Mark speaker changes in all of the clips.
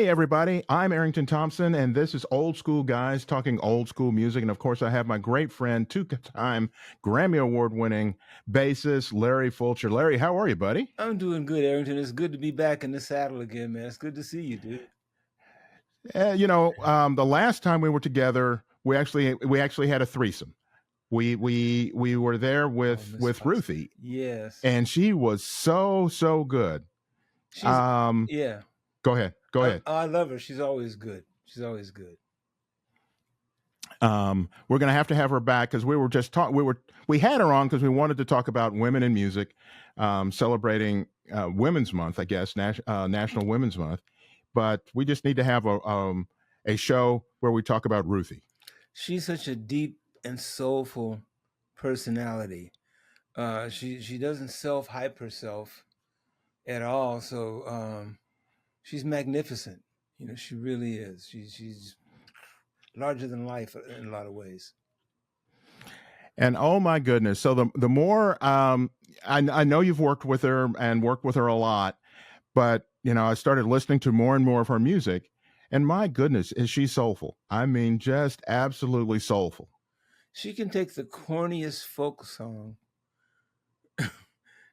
Speaker 1: everybody. I'm Errington Thompson, and this is Old School Guys talking old school music. And of course, I have my great friend, two-time Grammy Award winning bassist, Larry Fulcher. Larry, how are you, buddy?
Speaker 2: I'm doing good, Errington. It's good to be back in the saddle again, man. It's good to see you, dude.
Speaker 1: The last time we were together, we actually had a threesome. We were there with
Speaker 2: Foster.
Speaker 1: Ruthie,
Speaker 2: Yes.
Speaker 1: and she was so good.
Speaker 2: She's
Speaker 1: Um,
Speaker 2: yeah.
Speaker 1: Go ahead. Go ahead.
Speaker 2: I love her. She's always good. She's always good.
Speaker 1: We're going to have her back because we were just talking. We had her on because we wanted to talk about women in music, celebrating Women's Month, I guess, National Women's Month. But we just need to have a show where we talk about Ruthie.
Speaker 2: She's such a deep and soulful personality. She doesn't self-hype herself at all. So she's magnificent. You know, she really is. She's larger than life in a lot of ways.
Speaker 1: And oh my goodness! So the more I know you've worked with her and worked with her a lot, but I started listening to more and more of her music, and my goodness, is she soulful? I mean, just absolutely soulful.
Speaker 2: She can take the corniest folk song,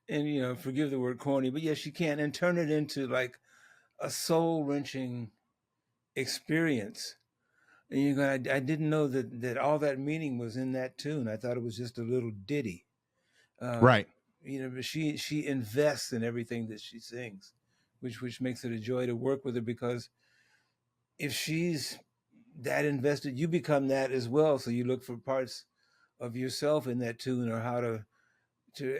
Speaker 2: and forgive the word corny, but yes, she can, and turn it into like a soul wrenching experience. And I didn't know that all that meaning was in that tune. I thought it was just a little ditty.
Speaker 1: Right.
Speaker 2: But she invests in everything that she sings, which makes it a joy to work with her, because if she's that invested, you become that as well. So you look for parts of yourself in that tune, or how to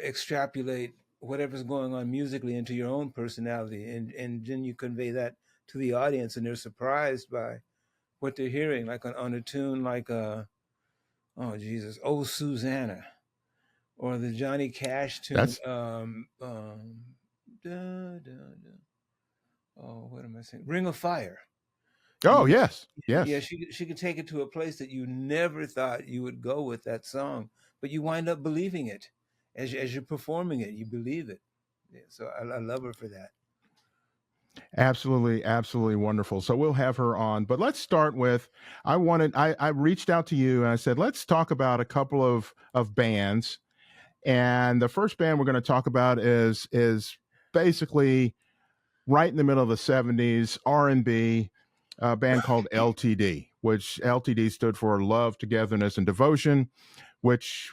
Speaker 2: extrapolate whatever's going on musically into your own personality, and then you convey that to the audience, and they're surprised by what they're hearing, like on a tune like oh Jesus, Oh Susanna, or the Johnny Cash tune.
Speaker 1: That's
Speaker 2: Oh, what am I saying? Ring of Fire.
Speaker 1: oh yes.
Speaker 2: Yeah, she could take it to a place that you never thought you would go with that song, but you wind up believing it as you're performing it. You believe it. Yeah, so I love her for that.
Speaker 1: Absolutely wonderful. So we'll have her on, but let's start with, I reached out to you and I said, let's talk about a couple of bands. And the first band we're going to talk about is basically right in the middle of the 70s R&B, a band called LTD, which LTD stood for Love, Togetherness, and Devotion, which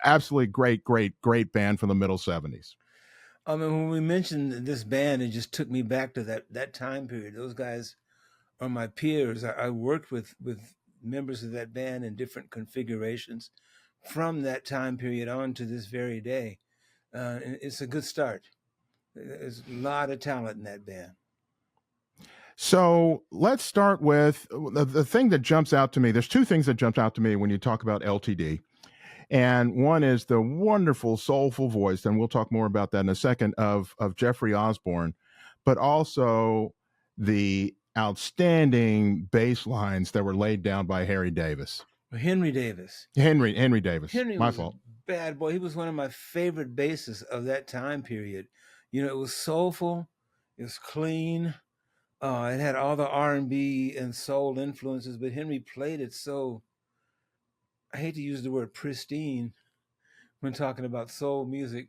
Speaker 1: absolutely great band from the middle 70s.
Speaker 2: I mean, when we mentioned this band, it just took me back to that time period. Those guys are my peers. I worked with members of that band in different configurations from that time period on to this very day. It's a good start. There's a lot of talent in that band.
Speaker 1: So let's start with the thing that jumps out to me. There's two things that jumped out to me when you talk about LTD. And one is the wonderful, soulful voice, and we'll talk more about that in a second, of Jeffrey Osborne, but also the outstanding bass lines that were laid down by Henry Davis.
Speaker 2: Henry Davis.
Speaker 1: Henry Davis. My fault.
Speaker 2: Bad boy. He was one of my favorite bassists of that time period. It was soulful. It was clean. It had all the R&B and soul influences, but Henry played it so, I hate to use the word pristine when talking about soul music,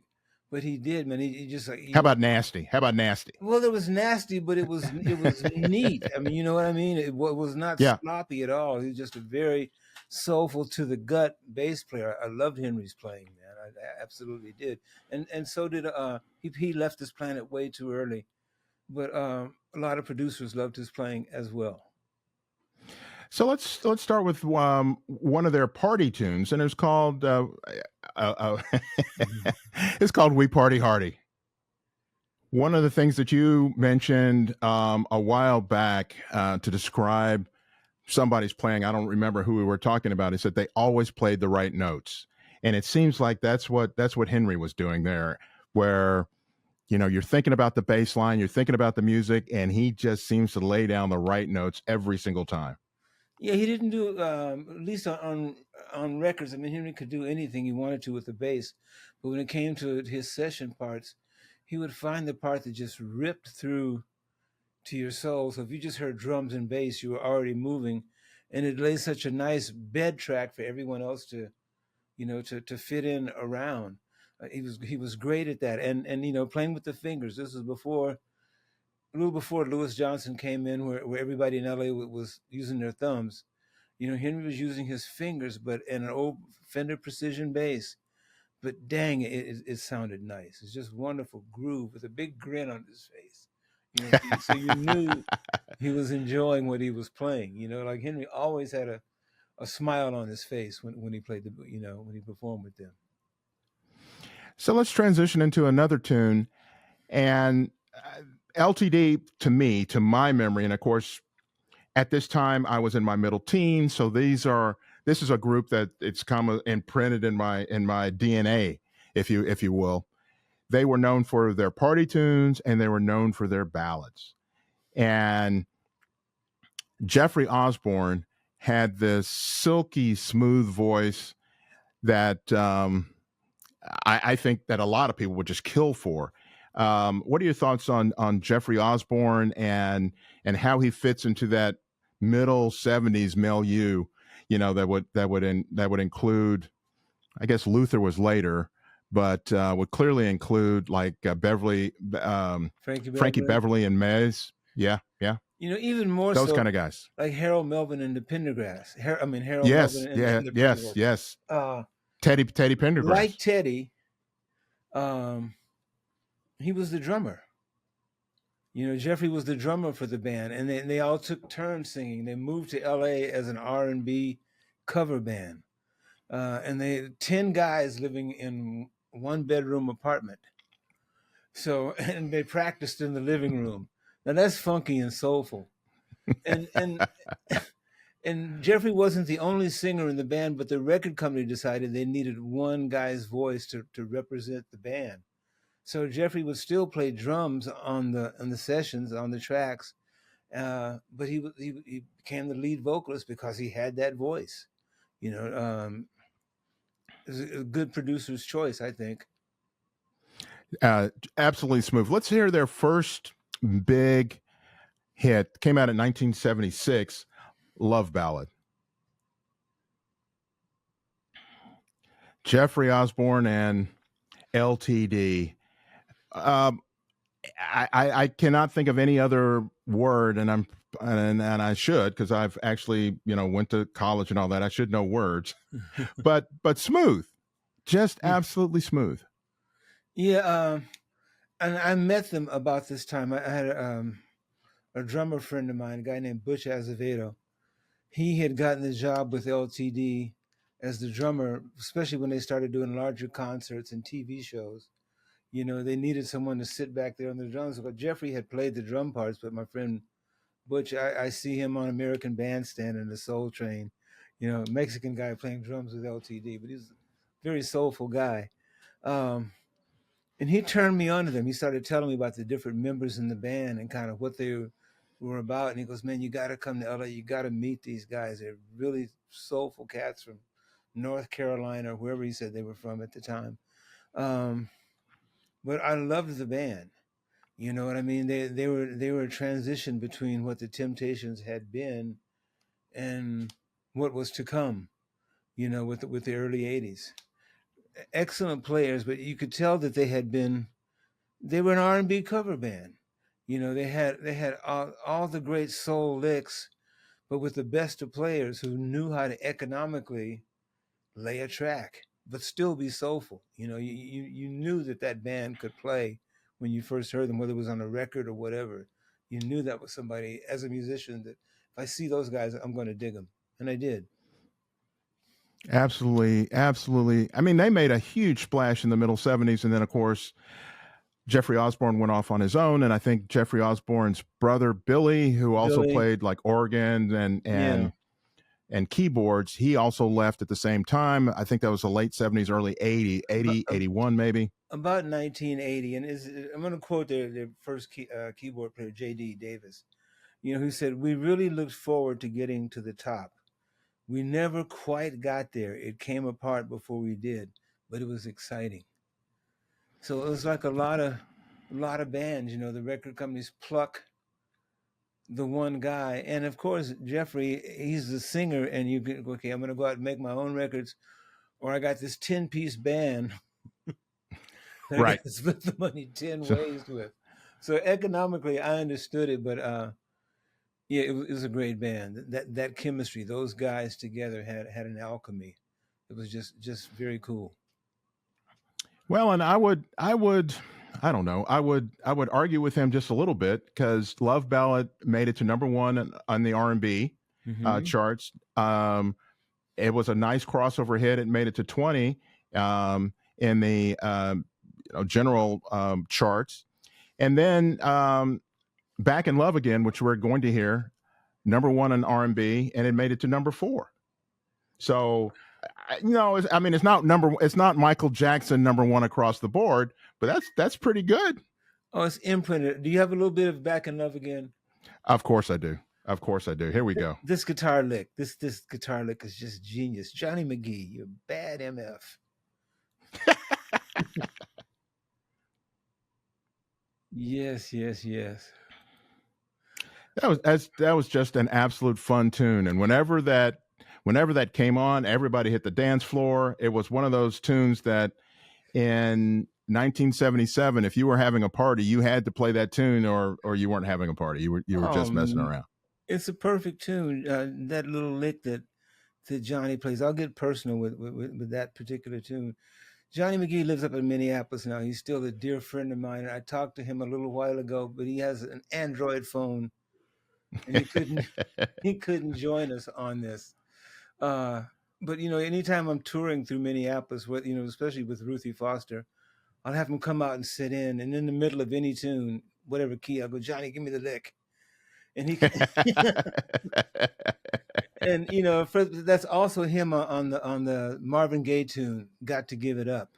Speaker 2: but he did, man. He just like.
Speaker 1: How about nasty?
Speaker 2: Well, it was nasty, but it was neat. I mean, you know what I mean? It was not sloppy at all. He was just a very soulful, to the gut bass player. I loved Henry's playing, man. I absolutely did, and so did he left this planet way too early, but a lot of producers loved his playing as well.
Speaker 1: So let's start with one of their party tunes, and it's called it's called "We Party Hardy." One of the things that you mentioned a while back to describe somebody's playing, I don't remember who we were talking about, is that they always played the right notes, and it seems like that's what Henry was doing there, where you're thinking about the bass line, you're thinking about the music, and he just seems to lay down the right notes every single time.
Speaker 2: Yeah, he didn't do at least on records. I mean, Henry could do anything he wanted to with the bass, but when it came to his session parts, he would find the part that just ripped through to your soul. So if you just heard drums and bass, you were already moving, and it lays such a nice bed track for everyone else to, to fit in around. He was great at that, and playing with the fingers. This was before, a little before Louis Johnson came in, where everybody in LA was using their thumbs. Henry was using his fingers, but in an old Fender Precision bass. But dang, it sounded nice. It's just wonderful groove with a big grin on his face. So you knew he was enjoying what he was playing. Like Henry always had a smile on his face when he played when he performed with them.
Speaker 1: So let's transition into another tune. And LTD, to my memory, and of course, at this time I was in my middle teens, so this is a group that it's kind of imprinted in my DNA, if you will. They were known for their party tunes, and they were known for their ballads. And Jeffrey Osborne had this silky smooth voice that I think that a lot of people would just kill for. What are your thoughts on Jeffrey Osborne and how he fits into that middle '70s milieu? That would include, I guess Luther was later, but would clearly include like Beverly, Frankie Beverly and Mays. Yeah.
Speaker 2: Even more
Speaker 1: those
Speaker 2: so,
Speaker 1: kind of guys,
Speaker 2: like Harold Melvin and the Pendergrass. Harold
Speaker 1: yes,
Speaker 2: Melvin and the
Speaker 1: yes, yes. Teddy Pendergrass.
Speaker 2: Like Teddy, he was the drummer. Jeffrey was the drummer for the band, and they all took turns singing. They moved to LA as an R&B cover band, and they 10 guys living in one bedroom apartment. So, and they practiced in the living room. Now that's funky and soulful, and Jeffrey wasn't the only singer in the band, but the record company decided they needed one guy's voice to represent the band. So Jeffrey would still play drums on the sessions, on the tracks, but he became the lead vocalist because he had that voice. It was a good producer's choice, I think.
Speaker 1: Absolutely smooth. Let's hear their first big hit. Came out in 1976, Love Ballad. Jeffrey Osborne and LTD. I cannot think of any other word, and I should, because I've actually went to college and all that. I should know words, but smooth, just absolutely smooth.
Speaker 2: Yeah, and I met them about this time. I had a drummer friend of mine, a guy named Butch Azevedo. He had gotten the job with LTD as the drummer, especially when they started doing larger concerts and TV shows. They needed someone to sit back there on the drums. But Jeffrey had played the drum parts, but my friend Butch, I see him on American Bandstand and the Soul Train, Mexican guy playing drums with LTD, but he's a very soulful guy. And he turned me on to them. He started telling me about the different members in the band and kind of what they were about. And he goes, man, you got to come to LA. You got to meet these guys. They're really soulful cats from North Carolina or wherever he said they were from at the time. But I loved the band. You know what I mean? They were a transition between what the Temptations had been and what was to come, with the early 80s. Excellent players, but you could tell that they were an R&B cover band. They had all the great soul licks, but with the best of players who knew how to economically lay a track, but still be soulful. You knew that band could play when you first heard them, whether it was on a record or whatever. You knew that was somebody, as a musician, that if I see those guys, I'm going to dig them. And I did.
Speaker 1: Absolutely. I mean, they made a huge splash in the middle '70s, and then of course Jeffrey Osborne went off on his own, and I think Jeffrey Osborne's brother Billy, who also played like organ and keyboards, he also left at the same time. I think that was the late '70s, early '80s, 81 maybe.
Speaker 2: About 1980, and I'm going to quote their first keyboard player, J.D. Davis, who said, "We really looked forward to getting to the top. We never quite got there. It came apart before we did, but it was exciting." So it was like a lot of bands, the record companies pluck the one guy. And of course, Jeffrey, he's the singer, and you can, okay, I'm going to go out and make my own records, or I got this 10-piece band that I
Speaker 1: Right.
Speaker 2: got to split the money 10
Speaker 1: So,
Speaker 2: ways with. So economically, I understood it, but yeah, it was a great band. That chemistry, those guys together had an alchemy. It was just very cool.
Speaker 1: well, and I don't know. I would argue with him just a little bit because Love Ballad made it to number one on the R&B
Speaker 2: Mm-hmm.
Speaker 1: charts. It was a nice crossover hit. It made it to 20 in the general charts. And then Back in Love Again, which we're going to hear, number one in R&B, and it made it to number four. So, I mean, it's not Michael Jackson number one across the board, but that's pretty good.
Speaker 2: Oh, it's imprinted. Do you have a little bit of Back in Love Again?
Speaker 1: Of course I do. Of course I do. Here we go.
Speaker 2: This guitar lick, this guitar lick is just genius. Johnny McGee, you're bad MF. Yes, yes, yes.
Speaker 1: That was just an absolute fun tune, and whenever that came on, everybody hit the dance floor. It was one of those tunes that in 1977, if you were having a party, you had to play that tune, or you weren't having a party. You were just messing around.
Speaker 2: It's a perfect tune. That little lick that Johnny plays. I'll get personal with that particular tune. Johnny McGee lives up in Minneapolis now. He's still a dear friend of mine. I talked to him a little while ago, but he has an Android phone, and he couldn't join us on this. But anytime I'm touring through Minneapolis, especially with Ruthie Foster, I'll have him come out and sit in, and in the middle of any tune, whatever key, I'll go, Johnny, give me the lick, and he can. And that's also him on the Marvin Gaye tune, "Got to Give It Up."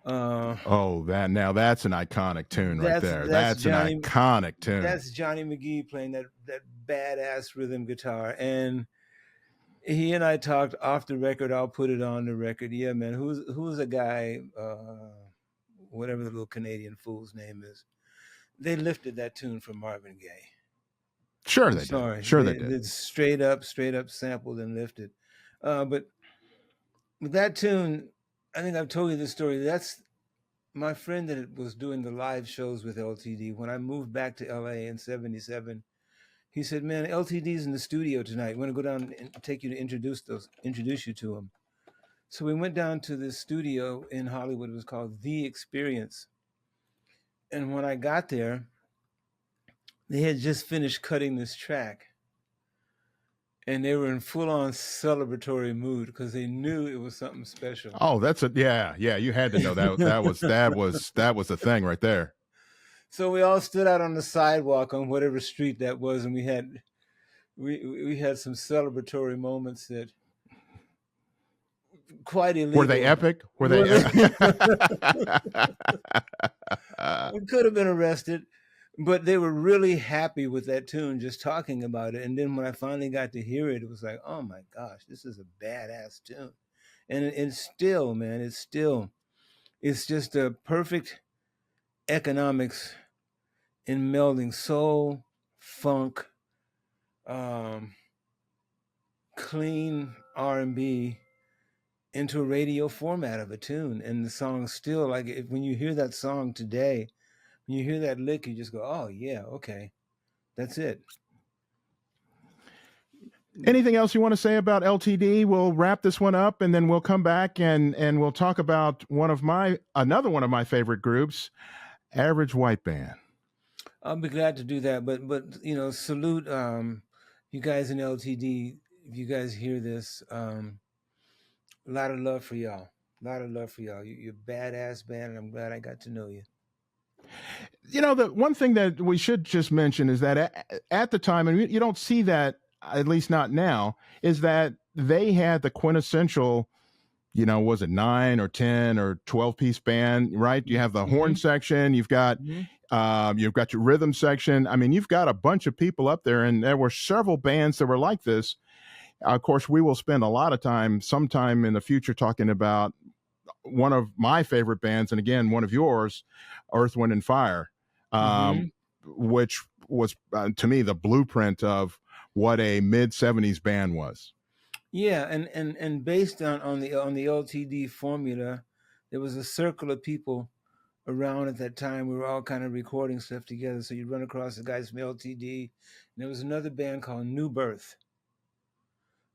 Speaker 1: That's an iconic tune right there. That's
Speaker 2: Johnny,
Speaker 1: an iconic tune.
Speaker 2: That's Johnny McGee playing that badass rhythm guitar, and he and I talked off the record. I'll put it on the record. Yeah, man. Who's a guy? Whatever the little Canadian fool's name is. They lifted that tune from Marvin Gaye.
Speaker 1: Sure they did. Sure they did.
Speaker 2: It's straight up sampled and lifted. But with that tune, I think I've told you this story. That's my friend that was doing the live shows with LTD. When I moved back to LA in '77, he said, "Man, LTD's in the studio tonight. I want to go down and take you to introduce you to him." So we went down to this studio in Hollywood. It was called The Experience. And when I got there, they had just finished cutting this track, and they were in full-on celebratory mood because they knew it was something special.
Speaker 1: Oh, yeah. You had to know that was the thing right there.
Speaker 2: So we all stood out on the sidewalk on whatever street that was, and we had some celebratory moments that quite illegal.
Speaker 1: Were they epic? Were they?
Speaker 2: We could have been arrested. But they were really happy with that tune, just talking about it. And then when I finally got to hear it, it was like, oh my gosh, this is a badass tune. And it's still, man, it's just a perfect economics in melding soul, funk, clean R&B into a radio format of a tune. And the song still, like, when you hear that song today, when you hear that lick, you just go, oh, yeah, okay. That's it.
Speaker 1: Anything else you want to say about LTD? We'll wrap this one up, and then we'll come back and we'll talk about another one of my favorite groups, Average White Band.
Speaker 2: I'll be glad to do that. But salute you guys in LTD. If you guys hear this, a lot of love for y'all. A lot of love for y'all. You're a badass band, and I'm glad I got to know you.
Speaker 1: The one thing that we should just mention is that at the time, and you don't see that, at least not now, is that they had the quintessential, was it 9 or 10 or 12-piece band, right? You have the horn section, you've got your rhythm section. I mean, you've got a bunch of people up there, and there were several bands that were like this. Of course, we will spend a lot of time sometime in the future talking about one of my favorite bands, and again, one of yours, Earth, Wind and Fire, which was to me the blueprint of what a mid-70s band was.
Speaker 2: Yeah, and based on the LTD formula, there was a circle of people around at that time. We were all kind of recording stuff together. So you'd run across the guys from LTD, and there was another band called New Birth.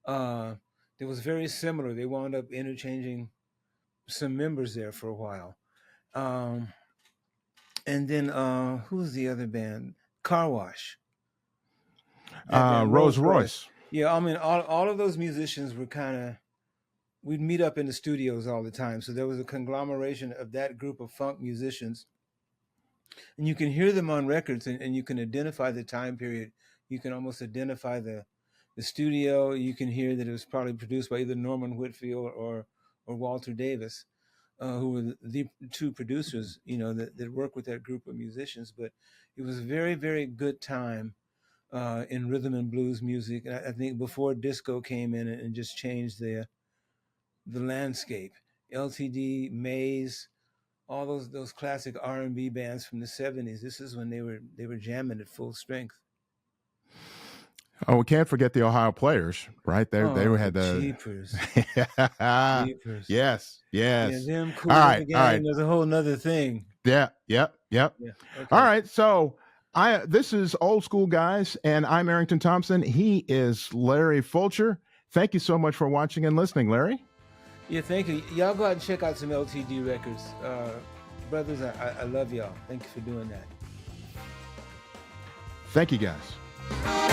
Speaker 2: It was very similar. They wound up interchanging some members there for a while. And then who's the other band? Car Wash.
Speaker 1: Rolls Royce.
Speaker 2: Yeah, I mean, all of those musicians were we'd meet up in the studios all the time. So there was a conglomeration of that group of funk musicians. And you can hear them on records, and you can identify the time period. You can almost identify the studio. You can hear that it was probably produced by either Norman Whitfield or Walter Davis, who were the two producers, that worked with that group of musicians. But it was a very, very good time in rhythm and blues music. And I think before disco came in and just changed the landscape. LTD, Maze, all those classic R&B bands from the 70s. This is when they were jamming at full strength.
Speaker 1: Oh, we can't forget the Ohio Players, right? They had the
Speaker 2: Jeepers. Jeepers.
Speaker 1: Yes.
Speaker 2: Yeah, them cool.
Speaker 1: All right.
Speaker 2: There's a whole nother thing.
Speaker 1: Yep.
Speaker 2: Yeah, okay.
Speaker 1: All right. So this is Old School Guys, and I'm Errington Thompson. He is Larry Fulcher. Thank you so much for watching and listening, Larry.
Speaker 2: Yeah, thank you. Y'all go out and check out some LTD records. Brothers, I love y'all. Thank you for doing that.
Speaker 1: Thank you, guys.